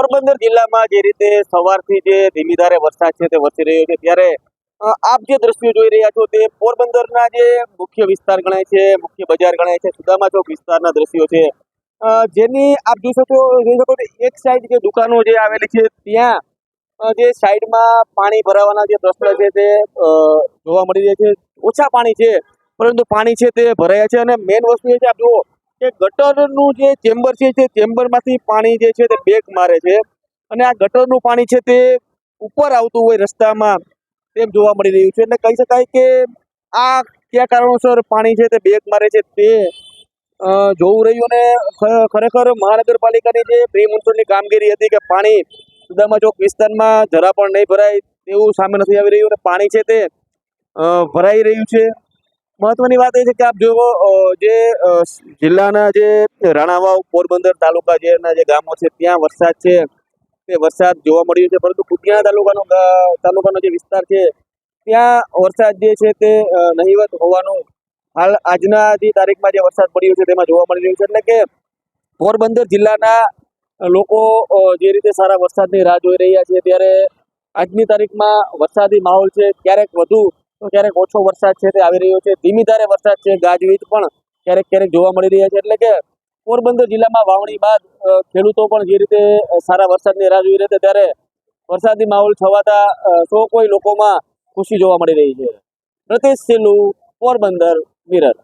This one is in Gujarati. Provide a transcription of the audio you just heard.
પોરબંદર જિલ્લામાં જે રીતે સવારથી જે ધીમી ધારે વરસાદ છે તે વરસી રહ્યો છે, ત્યારે આપ જે દ્રશ્યો જોઈ રહ્યા છો તે પોરબંદરના જે મુખ્ય વિસ્તાર ગણાય છે, મુખ્ય બજાર ગણાય છે, સુદામા ચોક વિસ્તારના દ્રશ્યો છે, જેની આપ જોઈ શકો છો એક સાઈડ જે દુકાનો જે આવેલી છે ત્યાં જે સાઈડમાં પાણી ભરાવાના જે પ્રશ્ન છે તે જોવા મળી રહ્યા છે. ઓછા પાણી છે પરંતુ પાણી છે તે ભરાયા છે, અને મેઇન વસ્તુ એ છે આપ જુઓ કે ગટરનું જે ચેમ્બર છે તે ચેમ્બરમાંથી પાણી જે છે તે બેક મારે છે, અને આ ગટરનું પાણી છે તે ઉપર આવતું હોય રસ્તામાં તેમ જોવા મળી રહ્યું છે. એટલે કહી શકાય કે આ કયા કારણોસર પાણી છે તે બેક મારે છે તે જોવું રહ્યું. અને ખરેખર મહાનગરપાલિકાની જે પ્રી મોન્સૂનની કામગીરી હતી કે પાણી સુદામા ચોક વિસ્તારમાં જરા પણ નહીં ભરાય તેવું સામે નથી આવી રહ્યું, અને પાણી છે તે ભરાઈ રહ્યું છે. મહત્વની વાત એ છે કે આપ જુઓ જે જિલ્લાના જે રાણાવાવ પોરબંદર તાલુકા જે ગામો છે ત્યાં વરસાદ છે તે વરસાદ જોવા મળ્યો છે, પરંતુ કુતિયાણા તાલુકાનો જે વિસ્તાર છે ત્યાં વરસાદ જે છે તે નહીવત હોવાનું હાલ આજના જે તારીખમાં જે વરસાદ પડ્યો છે તેમાં જોવા મળી રહ્યું છે. એટલે કે પોરબંદર જિલ્લાના લોકો જે રીતે સારા વરસાદની રાહ જોઈ રહ્યા છે, ત્યારે આજની તારીખમાં વરસાદી માહોલ છે, ક્યારેક વધુ તો ક્યારેક ઓછો વરસાદ છે તે આવી રહ્યો છે. ધીમી ધારે વરસાદ છે, ગાજવીજ પણ ક્યારેક ક્યારેક જોવા મળી રહ્યા છે. એટલે કે પોરબંદર જિલ્લામાં વાવણી બાદ ખેડૂતો પણ જે રીતે સારા વરસાદની રાહ જોઈ રહ્યા છે, ત્યારે વરસાદી માહોલ છવાતા સૌ કોઈ લોકોમાં ખુશી જોવા મળી રહી છે. પ્રતિશ સેલુ, પોરબંદર, મિરર.